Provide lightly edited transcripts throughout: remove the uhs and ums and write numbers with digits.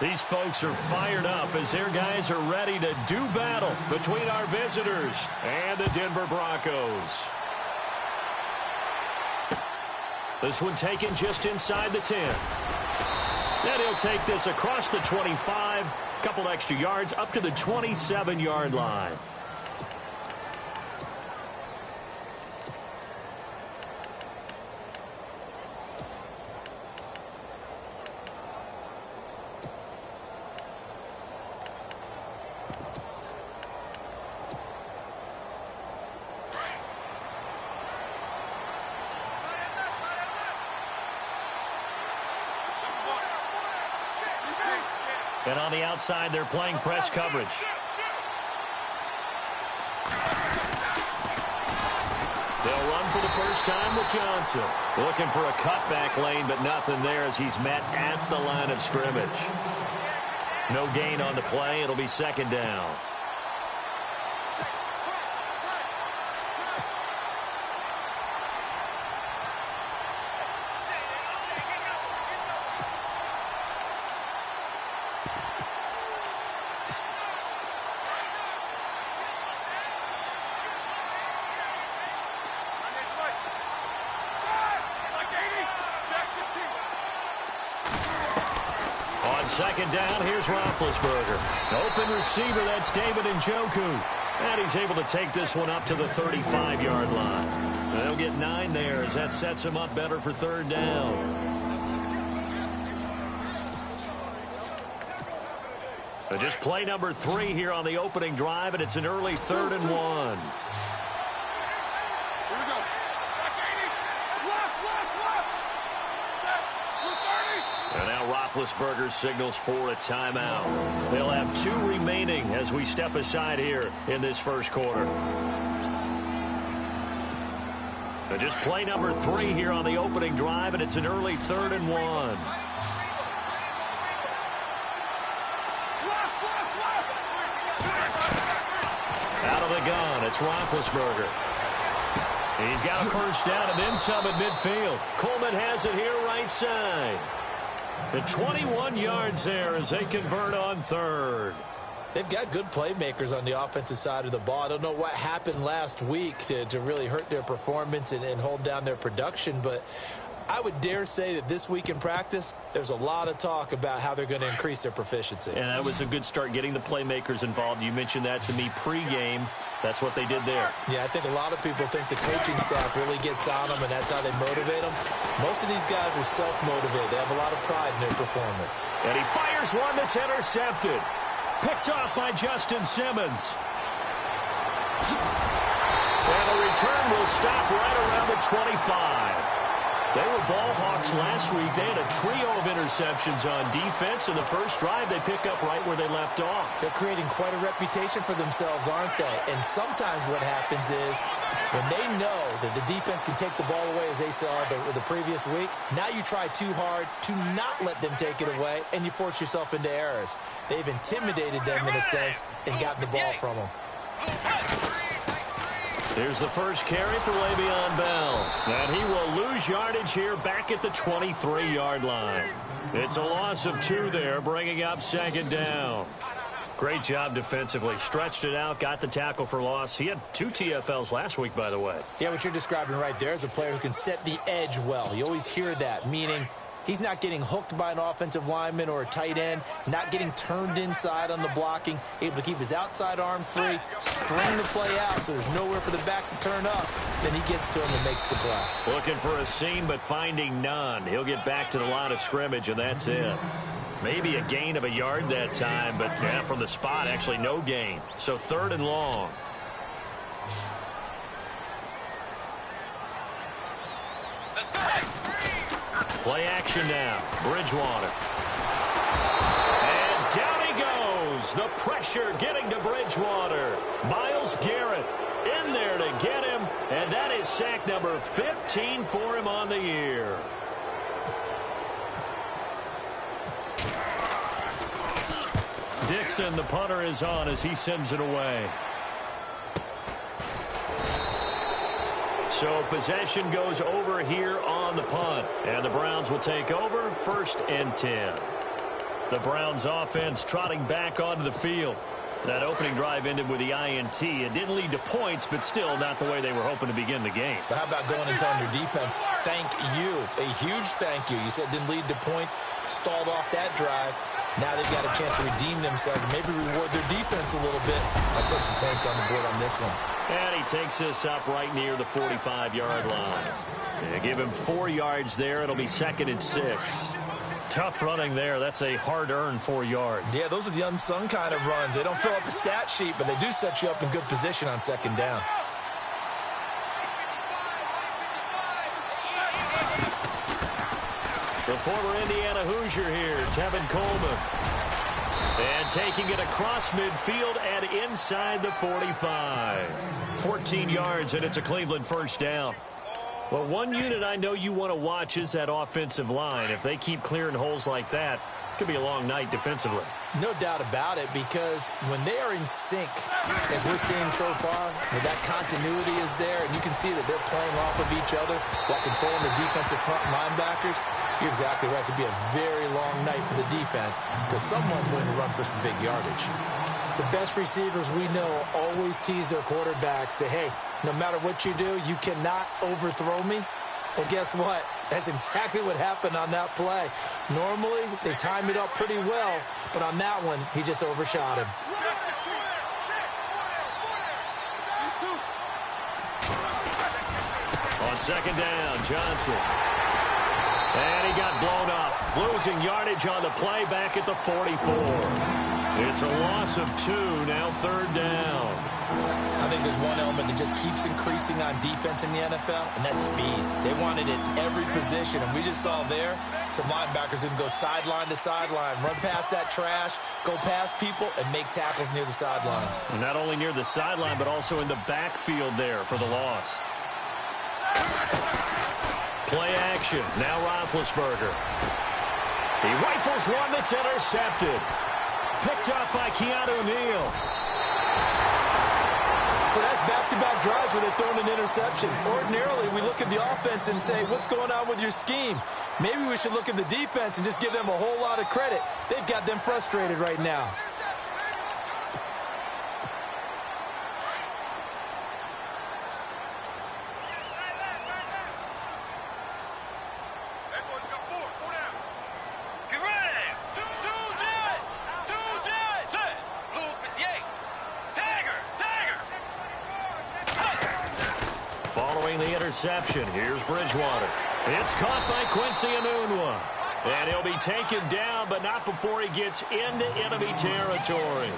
These folks are fired up as their guys are ready to do battle between our visitors and the Denver Broncos. This one taken just inside the 10. And he'll take this across the 25, a couple extra yards up to the 27-yard line. And on the outside, they're playing press coverage. They'll run for the first time with Johnson. Looking for a cutback lane, but nothing there as he's met at the line of scrimmage. No gain on the play. It'll be second down. Second down, here's Roethlisberger. Open receiver, that's David Njoku. And he's able to take this one up to the 35-yard line. They'll get 9 there as that sets him up better for third down. Just play number 3 here on the opening drive, and it's an early 3rd and 1. Roethlisberger signals for a timeout. They'll have 2 remaining as we step aside here in this first quarter. Just play number 3 here on the opening drive, and it's an early 3rd and 1. Out of the gun, it's Roethlisberger. He's got a first down and then some at midfield. Coleman has it here right side. The 21 yards there as they convert on 3rd. They've got good playmakers on the offensive side of the ball. I don't know what happened last week to really hurt their performance and hold down their production, but I would dare say that this week in practice, there's a lot of talk about how they're going to increase their proficiency. And that was a good start getting the playmakers involved. You mentioned that to me pregame. That's what they did there. Yeah, I think a lot of people think the coaching staff really gets on them, and that's how they motivate them. Most of these guys are self-motivated. They have a lot of pride in their performance. And he fires one that's intercepted. Picked off by Justin Simmons. And the return will stop right around the 25. They were ball hawks last week. They had a trio of interceptions on defense. In the first drive, they pick up right where they left off. They're creating quite a reputation for themselves, aren't they? And sometimes what happens is when they know that the defense can take the ball away, as they saw the previous week, now you try too hard to not let them take it away, and you force yourself into errors. They've intimidated them in a sense and gotten the ball from them. Here's the first carry for Le'Veon Bell. And he will lose yardage here back at the 23-yard line. It's a loss of 2 there, bringing up second down. Great job defensively. Stretched it out, got the tackle for loss. He had 2 TFLs last week, by the way. Yeah, what you're describing right there is a player who can set the edge well. You always hear that, meaning he's not getting hooked by an offensive lineman or a tight end, not getting turned inside on the blocking, able to keep his outside arm free, string the play out so there's nowhere for the back to turn up. Then he gets to him and makes the play. Looking for a seam, but finding none. He'll get back to the line of scrimmage, and that's it. Maybe a gain of a yard that time, but yeah, from the spot, actually no gain. So 3rd and long. Play action now. Bridgewater. And down he goes. The pressure getting to Bridgewater. Myles Garrett in there to get him. And that is sack number 15 for him on the year. Dixon, the punter, is on as he sends it away. So possession goes over here on the punt. And the Browns will take over 1st and 10. The Browns offense trotting back onto the field. That opening drive ended with the INT. It didn't lead to points, but still not the way they were hoping to begin the game. But how about going and telling your defense, thank you, a huge thank you. You said it didn't lead to points, stalled off that drive. Now they've got a chance to redeem themselves, maybe reward their defense a little bit. I'll put some points on the board on this one. And he takes this up right near the 45-yard line. Give him 4 yards there. It'll be 2nd and 6. Tough running there. That's a hard-earned 4 yards. Yeah, those are the unsung kind of runs. They don't fill up the stat sheet, but they do set you up in good position on 2nd down. The former Indiana Hoosier here, Tevin Coleman. And taking it across midfield and inside the 45. 14 yards, and it's a Cleveland first down. Well, one unit I know you want to watch is that offensive line. If they keep clearing holes like that, it could be a long night defensively. No doubt about it, because when they are in sync, as we're seeing so far, when that continuity is there, and you can see that they're playing off of each other while controlling the defensive front linebackers, you're exactly right. It could be a very long night for the defense because someone's going to run for some big yardage. The best receivers we know always tease their quarterbacks that, hey, no matter what you do, you cannot overthrow me. Well, guess what? That's exactly what happened on that play. Normally, they time it up pretty well, but on that one, he just overshot him. On 2nd down, Johnson. And he got blown up. Losing yardage on the play back at the 44. It's a loss of 2, now 3rd down. I think there's one element that just keeps increasing on defense in the NFL, and that's speed. They want it at every position, and we just saw there some linebackers who can go sideline to sideline, run past that trash, go past people, and make tackles near the sidelines. And not only near the sideline, but also in the backfield there for the loss. Play action. Now Roethlisberger. He rifles one that's intercepted. Picked up by Keanu Neal. So that's back-to-back drives where they're throwing an interception. Ordinarily, we look at the offense and say, what's going on with your scheme? Maybe we should look at the defense and just give them a whole lot of credit. They've got them frustrated right now. Interception. Here's Bridgewater. It's caught by Quincy Enunwa. And he'll be taken down, but not before he gets into enemy territory.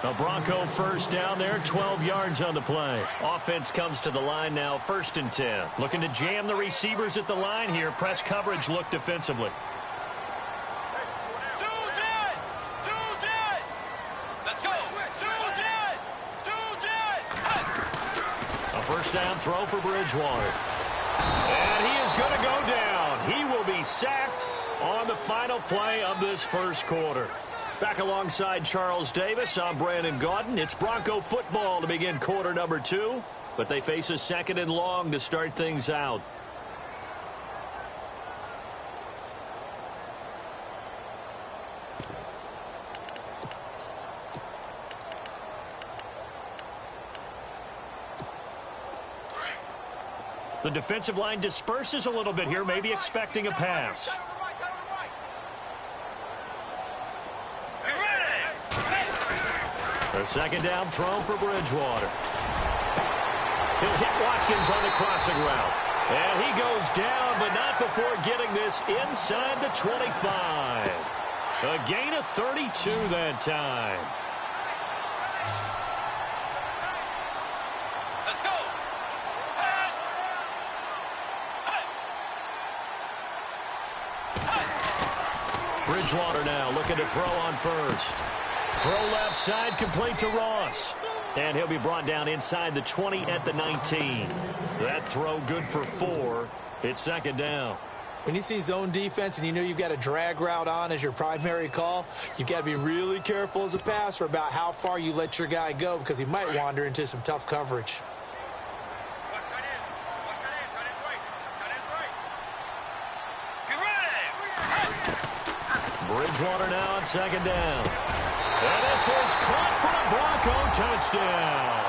A Bronco first down there, 12 yards on the play. Offense comes to the line now, 1st and 10. Looking to jam the receivers at the line here. Press coverage look defensively. First down throw for Bridgewater. And he is going to go down. He will be sacked on the final play of this first quarter. Back alongside Charles Davis, I'm Brandon Gaudin. It's Bronco football to begin quarter number 2, but they face a 2nd and long to start things out. The defensive line disperses a little bit here, maybe expecting a pass. A 2nd down throw for Bridgewater. He'll hit Watkins on the crossing route. And he goes down, but not before getting this inside the 25. A gain of 32 that time. Bridgewater now looking to throw on first. Throw left side, complete to Ross. And he'll be brought down inside the 20 at the 19. That throw good for 4. It's 2nd down. When you see zone defense and you know you've got a drag route on as your primary call, you've got to be really careful as a passer about how far you let your guy go because he might wander into some tough coverage. Bridgewater now on second down. And this is caught for a Bronco touchdown.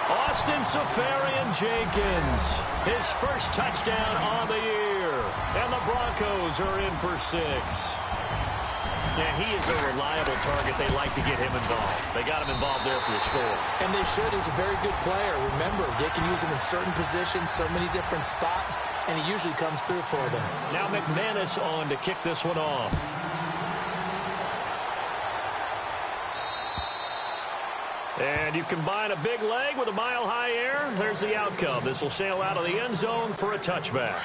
Austin Safarian-Jenkins, his first touchdown on the year. And the Broncos are in for 6. Yeah, he is a reliable target. They like to get him involved. They got him involved there for the score. And they should. He's a very good player. Remember, they can use him in certain positions, so many different spots, and he usually comes through for them. Now McManus on to kick this one off. And you combine a big leg with a mile-high air, there's the outcome. This will sail out of the end zone for a touchback.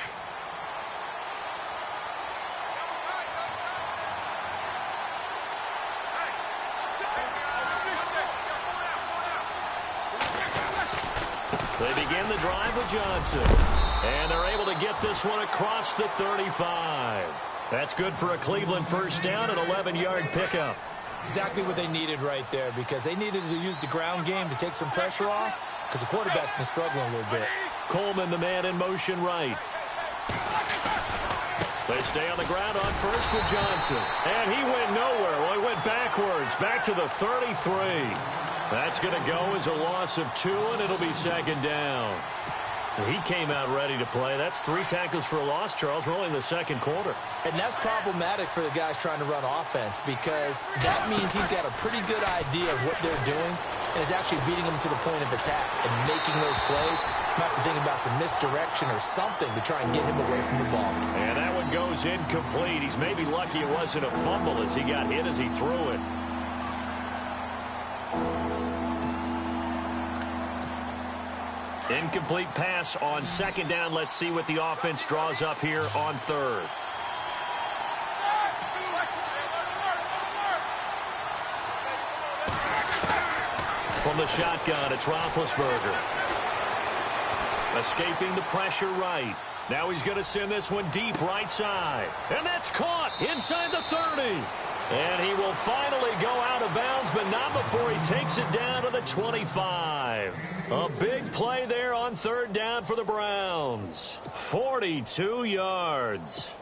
They begin the drive with Johnson. And they're able to get this one across the 35. That's good for a Cleveland first down, an 11-yard pickup. Exactly what they needed right there, because they needed to use the ground game to take some pressure off, because the quarterback's been struggling a little bit. Coleman, the man in motion right. They stay on the ground on first with Johnson. And he went nowhere. Well, he went backwards, back to the 33. That's going to go as a loss of 2, and it'll be second down. He came out ready to play. That's 3 tackles for a loss, Charles. We're only in the second quarter. And that's problematic for the guys trying to run offense, because that means he's got a pretty good idea of what they're doing and is actually beating them to the point of attack and making those plays. Not to think about some misdirection or something to try and get him away from the ball. And that one goes incomplete. He's maybe lucky it wasn't a fumble as he got hit as he threw it. Incomplete pass on second down. Let's see what the offense draws up here on third. From the shotgun, it's Roethlisberger. Escaping the pressure right. Now he's going to send this one deep right side. And that's caught inside the 30. And he will finally go out of bounds, but not before he takes it down to the 25. A big play there on third down for the Browns. 42 yards.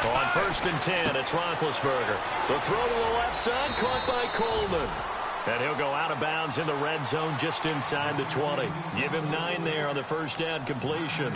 On first and 10, it's Roethlisberger. The throw to the left side, caught by Coleman. And he'll go out of bounds in the red zone just inside the 20. Give him 9 there on the first down completion.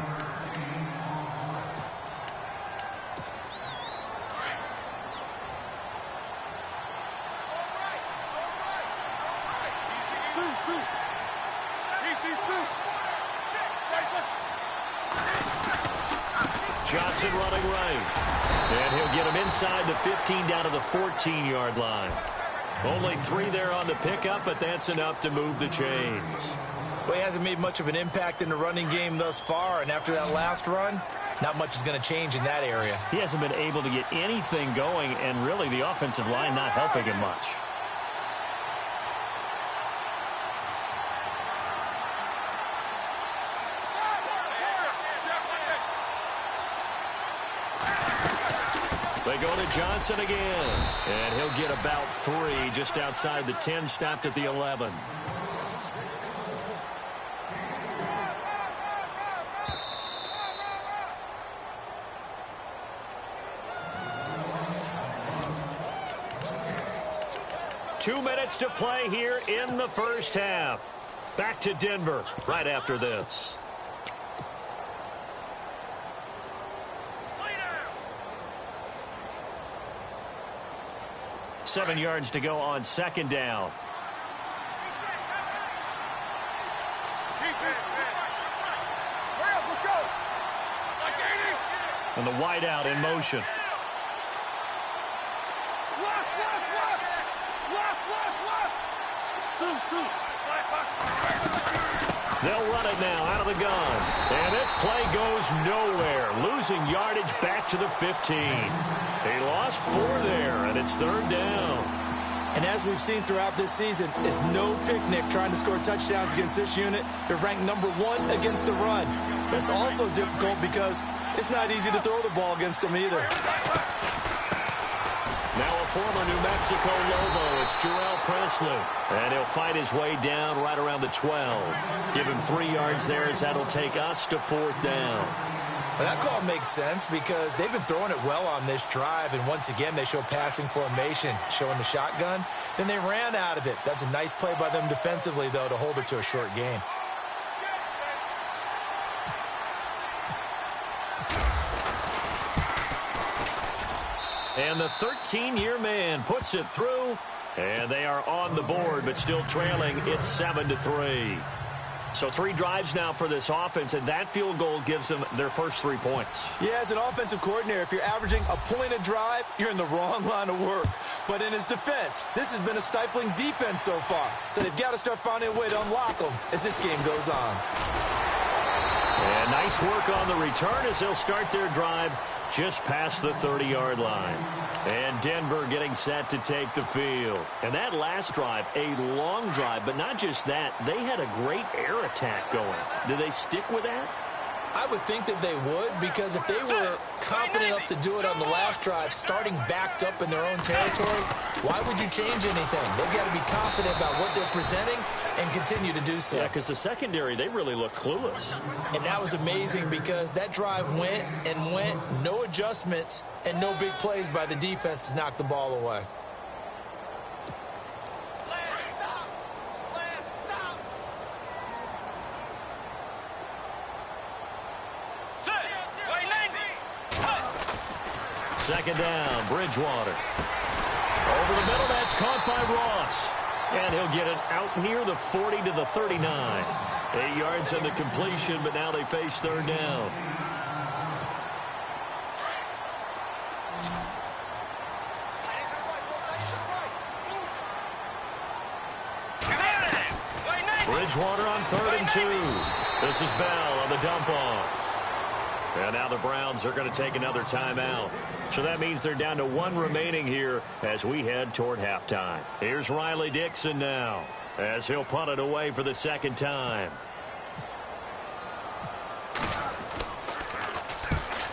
Johnson running right. And he'll get him inside the 15 down to the 14-yard line. Only 3 there on the pickup, but that's enough to move the chains. Well, he hasn't made much of an impact in the running game thus far, and after that last run, not much is going to change in that area. He hasn't been able to get anything going, and really the offensive line not helping him much. They go to Johnson again, and he'll get about 3 just outside the 10, stopped at the 11. Two minutes to play here in the first half. Back to Denver right after this. Seven yards to go on second down. And the wideout in motion. They'll run it now out of the gun. And this play goes nowhere. Losing yardage back to the 15. They lost 4 there, and it's third down. And as we've seen throughout this season, it's no picnic trying to score touchdowns against this unit. They're ranked number 1 against the run. But it's also difficult because it's not easy to throw the ball against them either. Now a former New Mexico Lobo, it's Jarrell Presley. And he'll fight his way down right around the 12. Give him 3 yards there as that'll take us to 4th down. Well, that call makes sense because they've been throwing it well on this drive, and once again they show passing formation, showing the shotgun. Then they ran out of it. That's a nice play by them defensively, though, to hold it to a short gain. And the 13-year man puts it through, and they are on the board, but still trailing. It's 7-3. So 3 drives now for this offense, and that field goal gives them their first 3 points. Yeah, as an offensive coordinator, if you're averaging a point a drive, you're in the wrong line of work. But in his defense, this has been a stifling defense so far. So they've got to start finding a way to unlock them as this game goes on. And nice work on the return as they'll start their drive just past the 30-yard line. And Denver getting set to take the field. And that last drive, a long drive, but not just that. They had a great air attack going. Do they stick with that? I would think that they would, because if they were confident enough to do it on the last drive, starting backed up in their own territory, why would you change anything? They've got to be confident about what they're presenting and continue to do so. Yeah, because the secondary, they really look clueless. And that was amazing because that drive went and went, no adjustments, and no big plays by the defense to knock the ball away. Second down, Bridgewater. Over the middle, that's caught by Ross. And he'll get it out near the 40 to the 39. 8 yards on the completion, but now they face third down. Bridgewater on 3rd and 2. This is Bell on the dump off. And now the Browns are going to take another timeout. So that means they're down to 1 remaining here as we head toward halftime. Here's Riley Dixon now as he'll punt it away for the second time.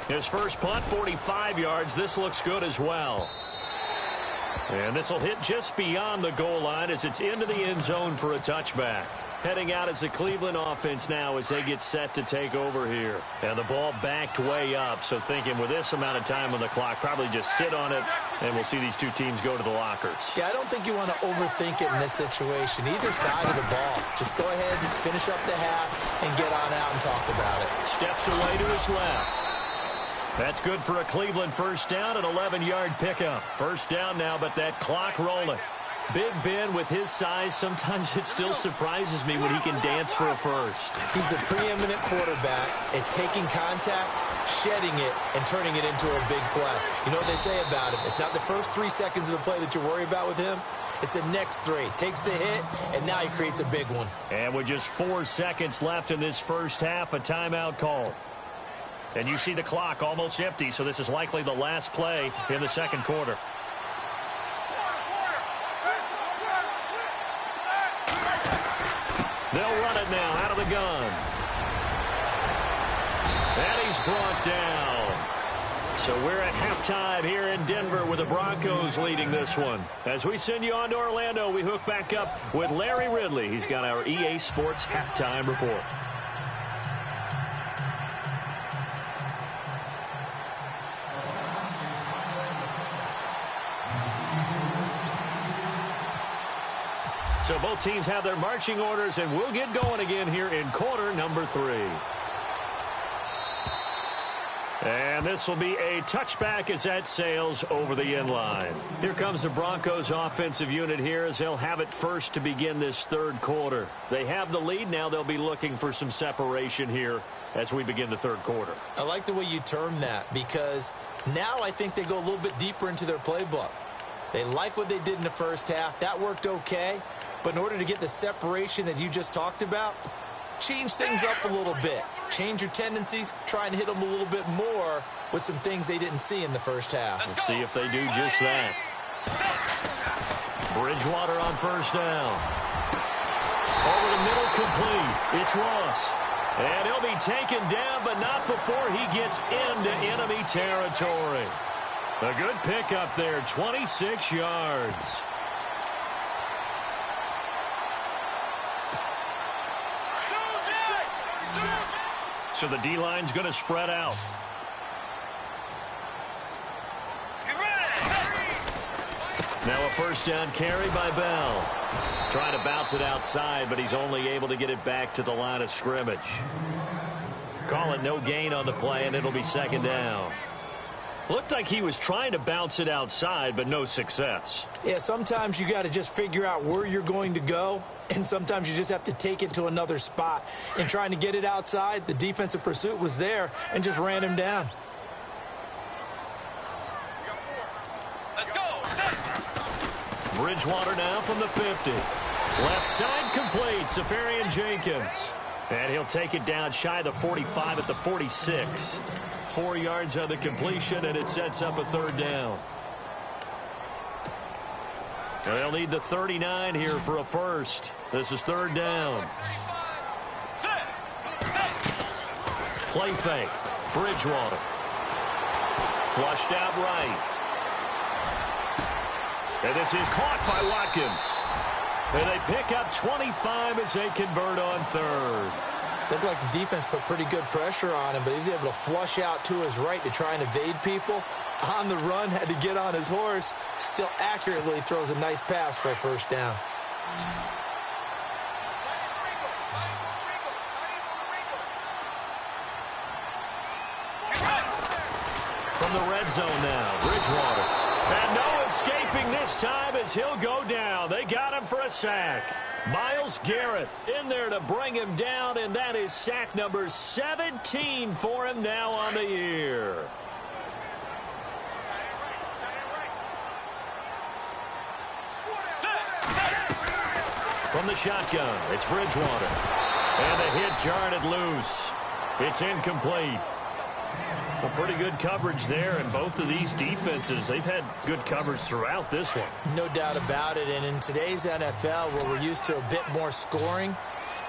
His first punt, 45 yards. This looks good as well. And this will hit just beyond the goal line as it's into the end zone for a touchback. Heading out as the Cleveland offense now as they get set to take over here. And the ball backed way up, so thinking with this amount of time on the clock, probably just sit on it, and we'll see these 2 teams go to the lockers. Yeah, I don't think you want to overthink it in this situation. Either side of the ball. Just go ahead and finish up the half and get on out and talk about it. Steps away to his left. That's good for a Cleveland first down, an 11-yard pickup. First down now, but that clock rolling. Big Ben with his size, sometimes it still surprises me when he can dance for a first. He's the preeminent quarterback at taking contact, shedding it, and turning it into a big play. You know what they say about him? It's not the first 3 seconds of the play that you worry about with him. It's the next 3. Takes the hit, and now he creates a big one. And with just 4 seconds left in this first half, a timeout call. And you see the clock almost empty, so this is likely the last play in the second quarter. They'll run it now out of the gun. And he's brought down. So we're at halftime here in Denver with the Broncos leading this one. As we send you on to Orlando, we hook back up with Larry Ridley. He's got our EA Sports halftime report. So both teams have their marching orders, and we'll get going again here in quarter number 3. And this will be a touchback as that sails over the end line. Here comes the Broncos offensive unit here as they'll have it first to begin this third quarter. They have the lead. Now they'll be looking for some separation here as we begin the third quarter. I like the way you term that because now I think they go a little bit deeper into their playbook. They like what they did in the first half. That worked okay. But in order to get the separation that you just talked about, change things up a little bit. Change your tendencies, try and hit them a little bit more with some things they didn't see in the first half. We'll see if they do just that. Bridgewater on first down. Over the middle, complete. It's Ross. And he'll be taken down, but not before he gets into enemy territory. A good pickup there, 26 yards. So the D-line's going to spread out. Now a first down carry by Bell. Trying to bounce it outside, but he's only able to get it back to the line of scrimmage. Call it no gain on the play, and it'll be second down. Looked like he was trying to bounce it outside, but no success. Yeah, sometimes you got to just figure out where you're going to go, and sometimes you just have to take it to another spot. In trying to get it outside, the defensive pursuit was there and just ran him down. Bridgewater now from the 50. Left side complete, Safarian Jenkins. And he'll take it down shy of the 45 at the 46. 4 yards on the completion, and it sets up a third down. And they'll need the 39 here for a first. This is third down. Play fake. Bridgewater. Flushed out right. And this is caught by Watkins. And they pick up 25 as they convert on third. Looked like the defense put pretty good pressure on him, but he's able to flush out to his right to try and evade people. On the run, had to get on his horse. Still accurately throws a nice pass for a first down. From the red zone now, Bridgewater. And no escaping this time as he'll go down. They got him for a sack. Myles Garrett in there to bring him down, and that is sack number 17 for him now on the year. From the shotgun, it's Bridgewater. And the hit jarred it loose. It's incomplete. Well, pretty good coverage there, and both of these defenses, they've had good coverage throughout this one. No doubt about it, and in today's NFL, where we're used to a bit more scoring,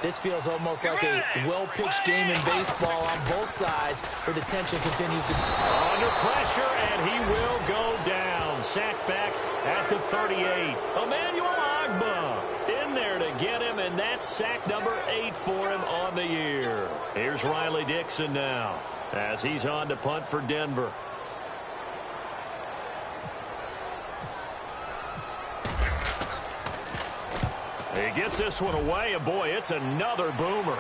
this feels almost like a well-pitched game in baseball on both sides, where the tension continues to... Under pressure, and he will go down. Sacked back at the 38. Emmanuel Ogbah in there to get him, and that's sack number 8 for him on the year. Here's Riley Dixon now, as he's on to punt for Denver. He gets this one away, and boy, it's another boomer.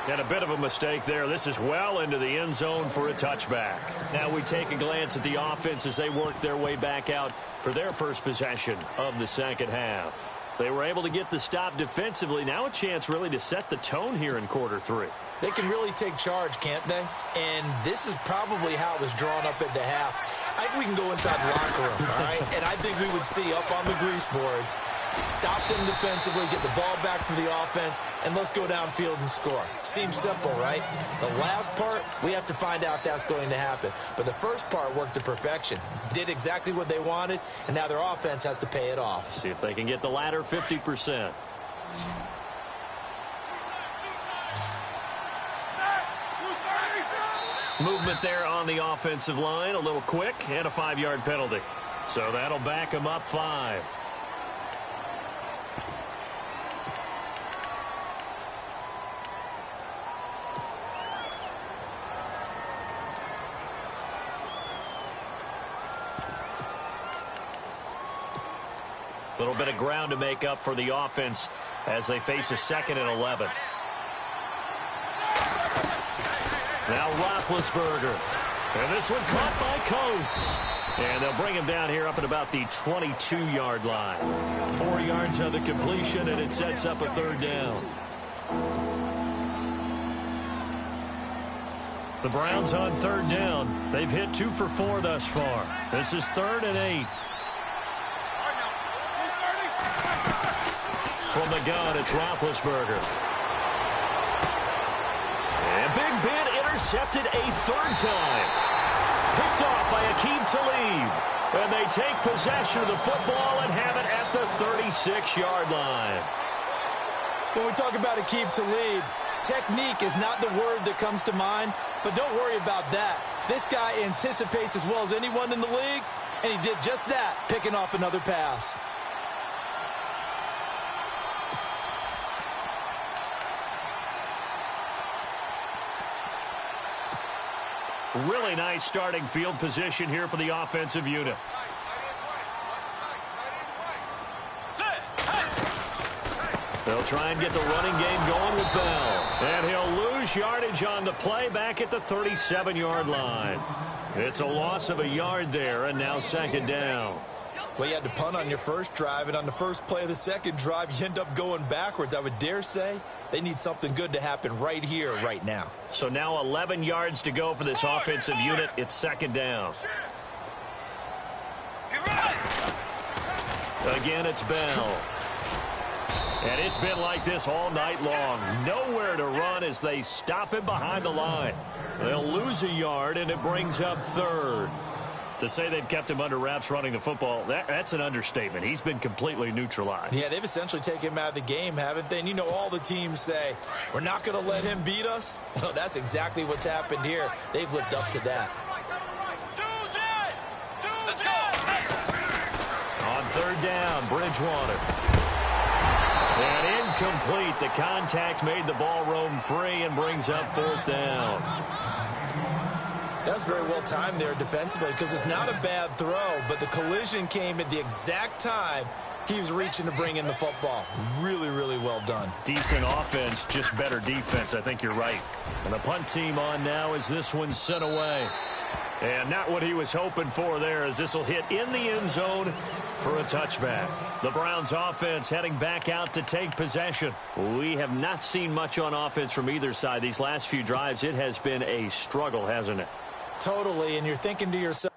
And a bit of a mistake there. This is well into the end zone for a touchback. Now we take a glance at the offense as they work their way back out for their first possession of the second half. They were able to get the stop defensively. Now a chance really to set the tone here in quarter 3. They can really take charge, can't they? And this is probably how it was drawn up at the half. I think we can go inside the locker room, all right? And I think we would see up on the grease boards, stop them defensively, get the ball back for the offense, and let's go downfield and score. Seems simple, right? The last part, we have to find out that's going to happen. But the first part worked to perfection. Did exactly what they wanted, and now their offense has to pay it off. See if they can get the latter 50%. Movement there on the offensive line, a little quick, and a 5-yard penalty. So that'll back him up 5. A little bit of ground to make up for the offense as they face a 2nd and 11. Now Roethlisberger. And this one caught by Coates. And they'll bring him down here up at about the 22-yard line. 4 yards on the completion, and it sets up a third down. The Browns on third down. They've hit 2 for 4 thus far. This is 3rd and 8. From the gun, it's Roethlisberger. And Big Ben intercepted a 3rd time. Picked off by Aqib Talib. And they take possession of the football and have it at the 36-yard line. When we talk about Aqib Talib, technique is not the word that comes to mind, but don't worry about that. This guy anticipates as well as anyone in the league, and he did just that, picking off another pass. Really nice starting field position here for the offensive unit. They'll try and get the running game going with Bell. And he'll lose yardage on the play back at the 37-yard line. It's a loss of a yard there, and now second down. Well, you had to punt on your first drive, and on the first play of the second drive, you end up going backwards. I would dare say they need something good to happen right here, right now. So now 11 yards to go for this offensive unit. It's second down. Again, it's Bell. And it's been like this all night long. Nowhere to run as they stop him behind the line. They'll lose a yard, and it brings up third. To say they've kept him under wraps running the football, that's an understatement. He's been completely neutralized. Yeah, they've essentially taken him out of the game, haven't they? And you know, all the teams say, we're not going to let him beat us. Well, that's exactly what's happened here. They've lived up to that. On third down, Bridgewater. And incomplete. The contact made the ball roam free and brings up fourth down. That's very well timed there defensively because it's not a bad throw, but the collision came at the exact time he was reaching to bring in the football. Really, really well done. Decent offense, just better defense. I think you're right. And the punt team on now as this one's sent away. And not what he was hoping for there as this will hit in the end zone for a touchback. The Browns offense heading back out to take possession. We have not seen much on offense from either side. These last few drives, it has been a struggle, hasn't it? Totally, and you're thinking to yourself,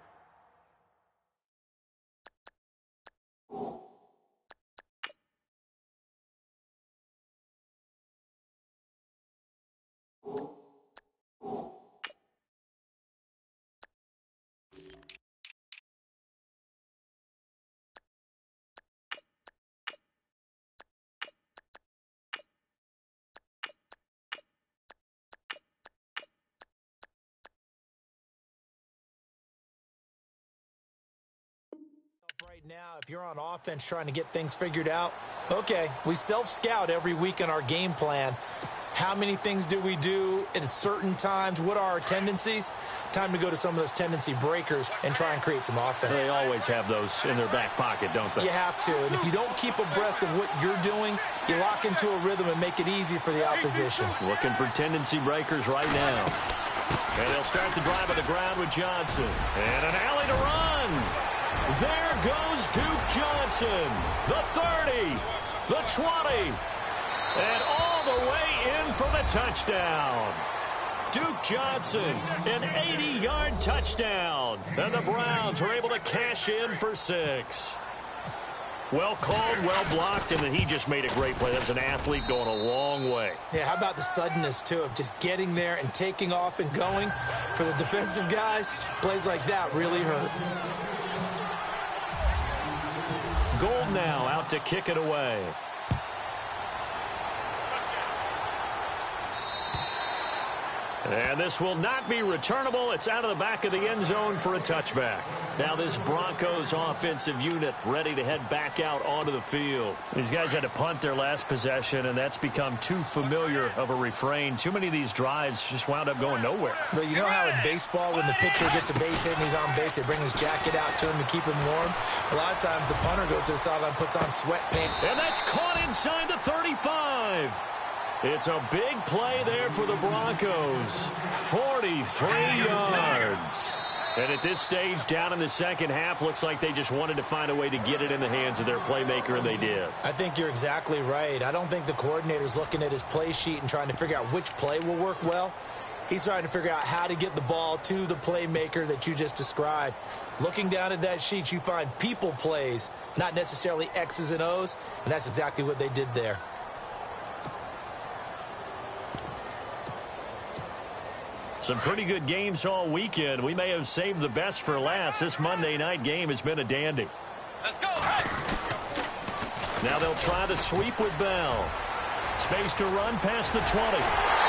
right now, if you're on offense trying to get things figured out, okay, we self-scout every week in our game plan. How many things do we do at certain times? What are our tendencies? Time to go to some of those tendency breakers and try and create some offense. They always have those in their back pocket, don't they? You have to, and if you don't keep abreast of what you're doing, you lock into a rhythm and make it easy for the opposition. Looking for tendency breakers right now. And they'll start the drive on the ground with Johnson. And an alley to run. There goes Duke Johnson. The 30, the 20, and all the way in for the touchdown. Duke Johnson, an 80-yard touchdown. And the Browns are able to cash in for 6. Well called, well blocked, and then he just made a great play. That was an athlete going a long way. Yeah, how about the suddenness, too, of just getting there and taking off and going? For the defensive guys, plays like that really hurt. Gold now out to kick it away. And this will not be returnable. It's out of the back of the end zone for a touchback. Now this Broncos offensive unit ready to head back out onto the field. These guys had to punt their last possession, and that's become too familiar of a refrain. Too many of these drives just wound up going nowhere. But you know how in baseball, when the pitcher gets a base hit and he's on base, they bring his jacket out to him to keep him warm? A lot of times the punter goes to the sideline, puts on sweatpants. And that's caught inside the 35. It's a big play there for the Broncos. 43 yards. And at this stage, down in the second half, looks like they just wanted to find a way to get it in the hands of their playmaker, and they did. I think you're exactly right. I don't think the coordinator's looking at his play sheet and trying to figure out which play will work well. He's trying to figure out how to get the ball to the playmaker that you just described. Looking down at that sheet, you find people plays, not necessarily X's and O's, and that's exactly what they did there. Some pretty good games all weekend. We may have saved the best for last. This Monday night game has been a dandy. Let's go. Hey. Now they'll try the sweep with Bell. Space to run past the 20.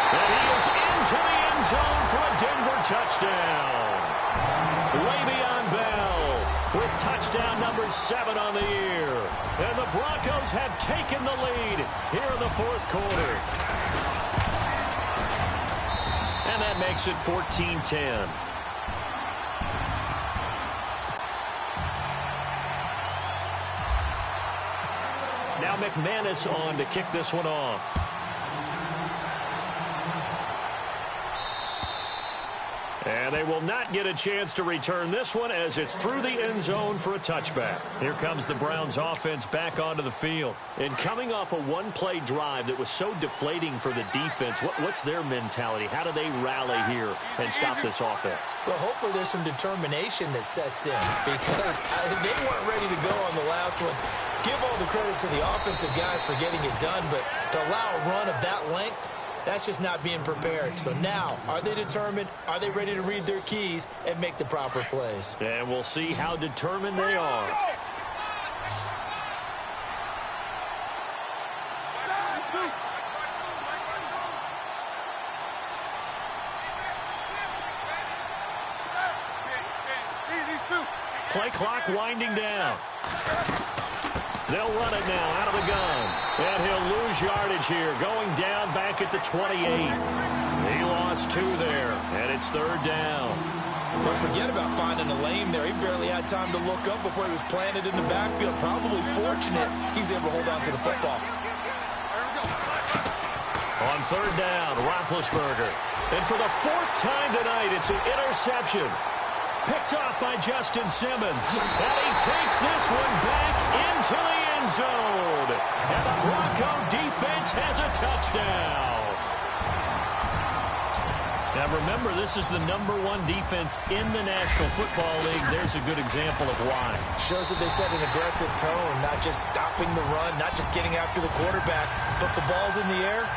And he is into the end zone for a Denver touchdown. Le'Veon Bell with touchdown number 7 on the year. And the Broncos have taken the lead here in the fourth quarter. And that makes it 14-10. Now McManus on to kick this one off. And they will not get a chance to return this one as it's through the end zone for a touchback. Here comes the Browns offense back onto the field. And coming off a one-play drive that was so deflating for the defense, what's their mentality? How do they rally here and stop this offense? Well, hopefully there's some determination that sets in because they weren't ready to go on the last one. Give all the credit to the offensive guys for getting it done, but to allow a run of that length, that's just not being prepared. So now, are they determined? Are they ready to read their keys and make the proper plays? And we'll see how determined they are. Play clock winding down. They'll run it now out of the gun. And he'll lose yardage here. Going down back at the 28. He lost 2 there. And it's third down. But forget about finding a lane there. He barely had time to look up before he was planted in the backfield. Probably fortunate he was able to hold on to the football. On third down, Roethlisberger. And for the 4th time tonight, it's an interception. Picked off by Justin Simmons. And he takes this one back into the end zone. And the Bronco defense has a touchdown. Now remember, this is the #1 defense in the National Football League. There's a good example of why. Shows that they set an aggressive tone, not just stopping the run, not just getting after the quarterback, but the ball's in the air.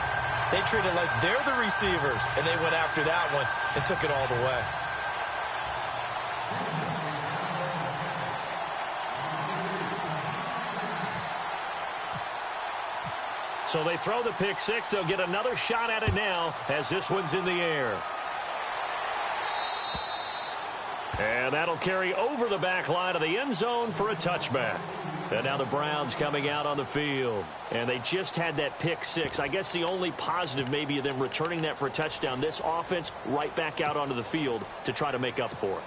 They treat it like they're the receivers, and they went after that one and took it all the way. So they throw the pick 6. They'll get another shot at it now as this one's in the air. And that'll carry over the back line of the end zone for a touchback. And now the Browns coming out on the field. And they just had that pick 6. I guess the only positive maybe of them returning that for a touchdown. This offense right back out onto the field to try to make up for it.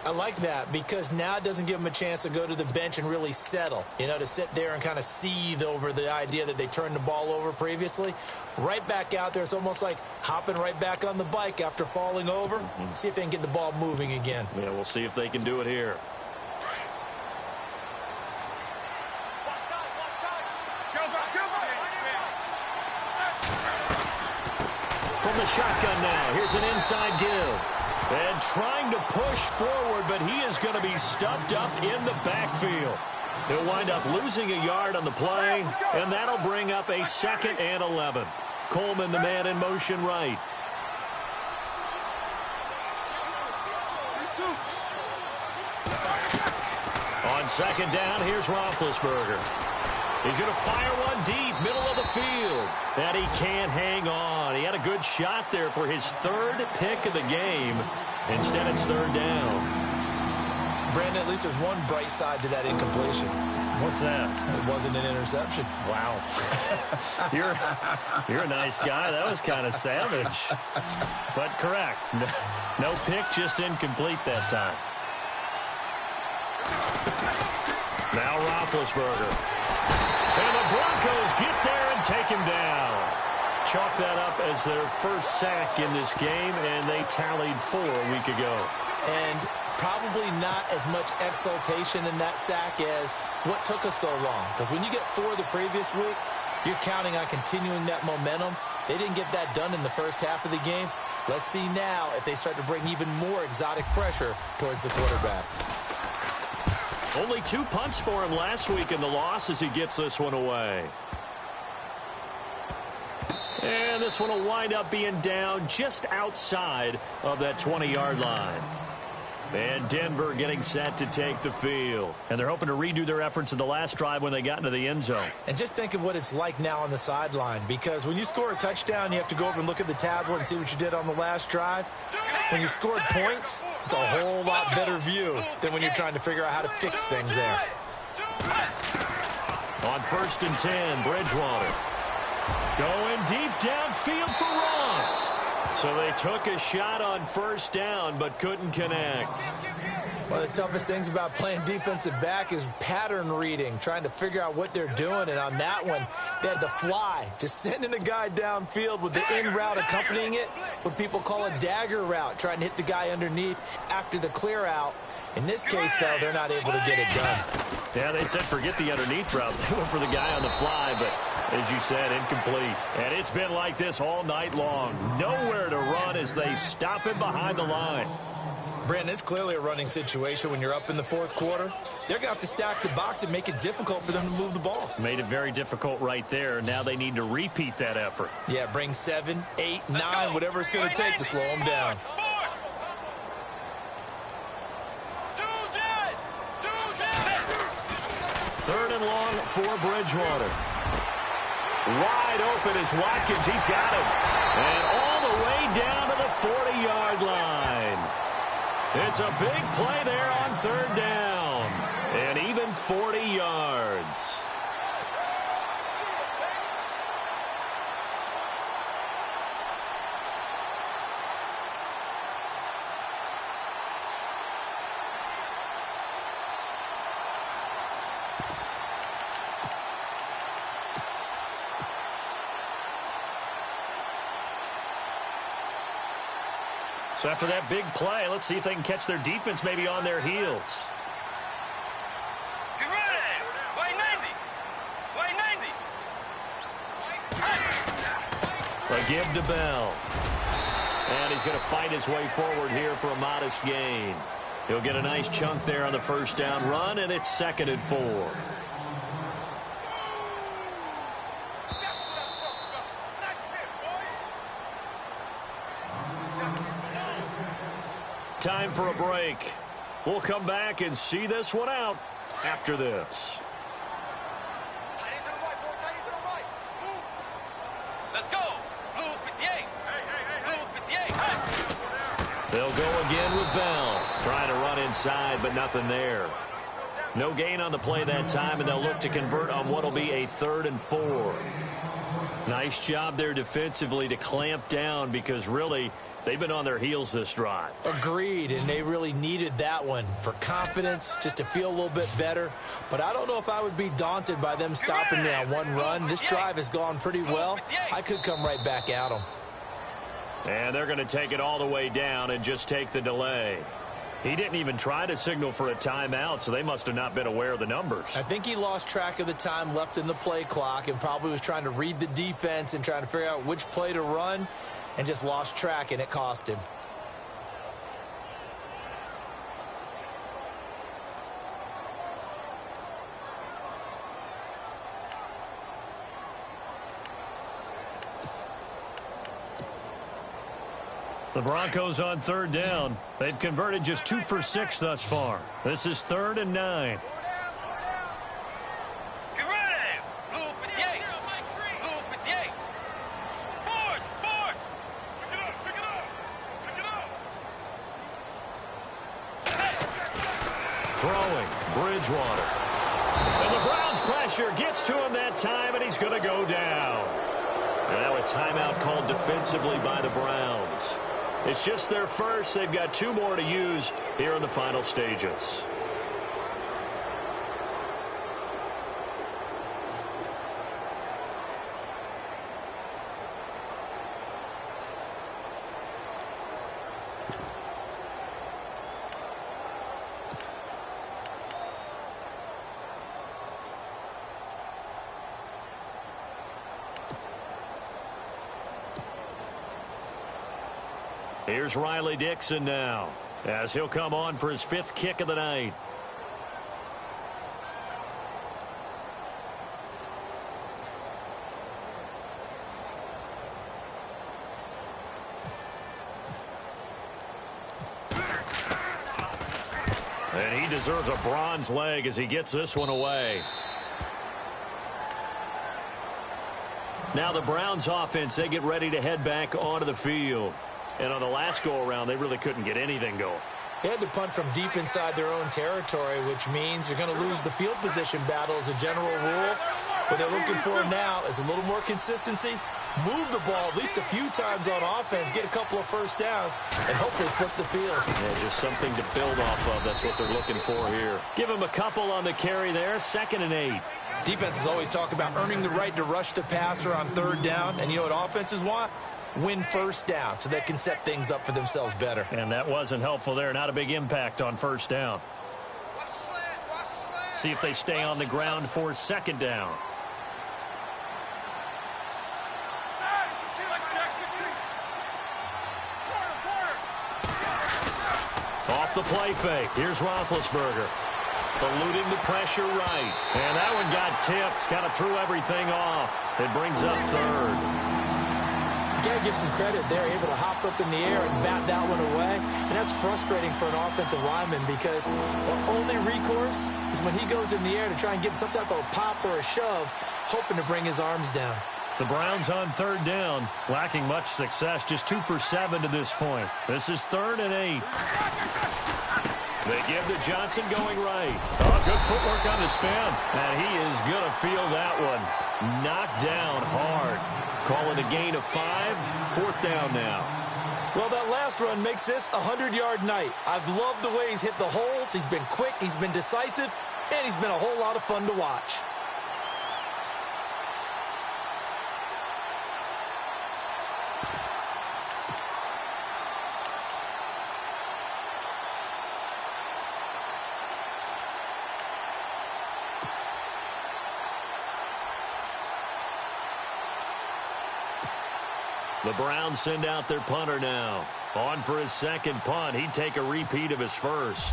I like that because now it doesn't give them a chance to go to the bench and really settle, to sit there and kind of seethe over the idea that they turned the ball over previously. Right back out there, it's almost like hopping right back on the bike after falling over. See if they can get the ball moving again. Yeah, we'll see if they can do it here. From the shotgun now, here's an inside give. And trying to push forward, but he is going to be stuffed up in the backfield. He'll wind up losing a yard on the play, and that'll bring up a 2nd and 11. Coleman, the man in motion right. On 2nd down, here's Roethlisberger. He's going to fire one deep, middle of the field. And he can't hang on. He had a good shot there for his 3rd pick of the game. Instead, it's 3rd down. Brandon, at least there's one bright side to that incompletion. What's that? It wasn't an interception. Wow. You're a nice guy. That was kind of savage. But correct. No pick, just incomplete that time. Now Roethlisberger. And the Broncos get there and take him down. Chalk that up as their first sack in this game, and they tallied 4 a week ago. And probably not as much exultation in that sack as what took us so long. Because when you get 4 the previous week, you're counting on continuing that momentum. They didn't get that done in the first half of the game. Let's see now if they start to bring even more exotic pressure towards the quarterback. Only 2 punts for him last week in the loss as he gets this one away. And this one will wind up being down just outside of that 20-yard line. And Denver getting set to take the field. And they're hoping to redo their efforts in the last drive when they got into the end zone. And just think of what it's like now on the sideline, because when you score a touchdown, you have to go over and look at the tablet and see what you did on the last drive. When you scored points, it's a whole lot better view than when you're trying to figure out how to fix things there. On 1st and 10, Bridgewater. Going deep downfield for Ross. So they took a shot on 1st down, but couldn't connect. One of the toughest things about playing defensive back is pattern reading, trying to figure out what they're doing. And on that one, they had the fly, just sending a guy downfield with the in route accompanying it, what people call a dagger route, trying to hit the guy underneath after the clear out. In this case, though, they're not able to get it done. Yeah, they said forget the underneath route. They went for the guy on the fly, but as you said, incomplete. And it's been like this all night long. Nowhere to run as they stop him behind the line. Brandon, it's clearly a running situation when you're up in the 4th quarter. They're going to have to stack the box and make it difficult for them to move the ball. Made it very difficult right there. Now they need to repeat that effort. Yeah, bring 7, 8, 9, whatever it's going to take to slow them down. Third and long for Bridgewater. Wide open is Watkins. He's got him. And all the way down to the 40-yard line. It's a big play there on 3rd down. And even 40 yards. So after that big play, let's see if they can catch their defense maybe on their heels. Get ready! White 90! White 90! A give to Bell. And he's going to fight his way forward here for a modest gain. He'll get a nice chunk there on the 1st down run, and it's 2nd and 4. Time for a break. We'll come back and see this one out after this. Let's go. Blue 58. Blue 58. They'll go again with Bell. Trying to run inside, but nothing there. No gain on the play that time, and they'll look to convert on what will be a 3rd and 4. Nice job there defensively to clamp down, because really they've been on their heels this drive. Agreed, and they really needed that one for confidence, just to feel a little bit better. But I don't know if I would be daunted by them stopping me on one run. This drive has gone pretty well. I could come right back at them. And they're going to take it all the way down and just take the delay. He didn't even try to signal for a timeout, so they must have not been aware of the numbers. I think he lost track of the time left in the play clock and probably was trying to read the defense and trying to figure out which play to run, and just lost track, and it cost him. The Broncos on 3rd down. They've converted just 2 for 6 thus far. This is 3rd and 9. Get ready. Blue 58. Blue 58. Force. Pick it up. Throwing, Bridgewater. And the Browns' pressure gets to him that time, and he's going to go down. And now a timeout called defensively by the Browns. It's just their first. They've got 2 more to use here in the final stages. Here's Riley Dixon now, as he'll come on for his 5th kick of the night. He deserves a bronze leg as he gets this one away. Now the Browns offense, they get ready to head back onto the field. And on the last go-around, they really couldn't get anything going. They had to punt from deep inside their own territory, which means you're going to lose the field position battle as a general rule. What they're looking for now is a little more consistency, move the ball at least a few times on offense, get a couple of first downs, and hopefully flip the field. Yeah, just something to build off of. That's what they're looking for here. Give them a couple on the carry there, 2nd and 8. Defenses always talk about earning the right to rush the passer on 3rd down, and you know what offenses want? Win first down so they can set things up for themselves better. And that wasn't helpful there. Not a big impact on 1st down. See if they stay on the ground for 2nd down. Off the play fake. Here's Roethlisberger. Eluding the pressure right. And that one got tipped. Kind of threw everything off. It brings up 3rd. You got to give some credit there, able to hop up in the air and bat that one away. And that's frustrating for an offensive lineman because the only recourse is when he goes in the air to try and get some type of a pop or a shove, hoping to bring his arms down. The Browns on 3rd down, lacking much success, just 2 for 7 to this point. This is 3rd and 8. They give to Johnson going right. Oh, good footwork on the spin. And he is going to feel that one. Knocked down hard. Call it a gain of 5. 4th down now. Well, that last run makes this a 100-yard night. I've loved the way he's hit the holes. He's been quick, he's been decisive, and he's been a whole lot of fun to watch. The Browns send out their punter now. On for his 2nd punt. He'd take a repeat of his 1st.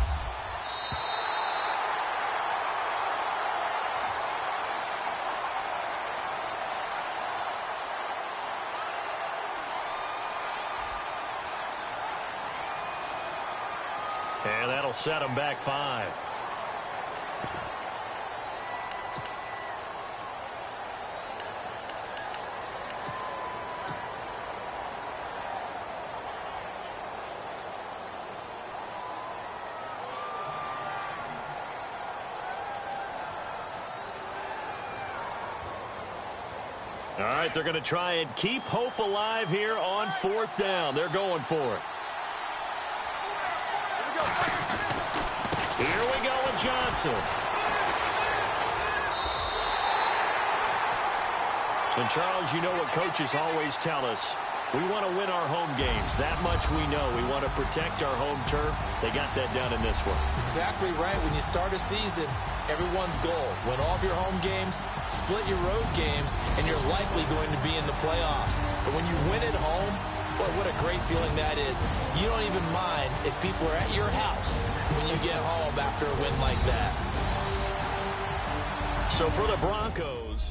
And that'll set him back 5. All right, they're going to try and keep hope alive here on 4th down. They're going for it. Here we go with Johnson. And, Charles, you know what coaches always tell us. We want to win our home games. That much we know. We want to protect our home turf. They got that done in this one. Exactly right. When you start a season, everyone's goal, win all of your home games, split your road games, and you're likely going to be in the playoffs. But when you win at home, boy, what a great feeling that is. You don't even mind if people are at your house when you get home after a win like that. So for the Broncos,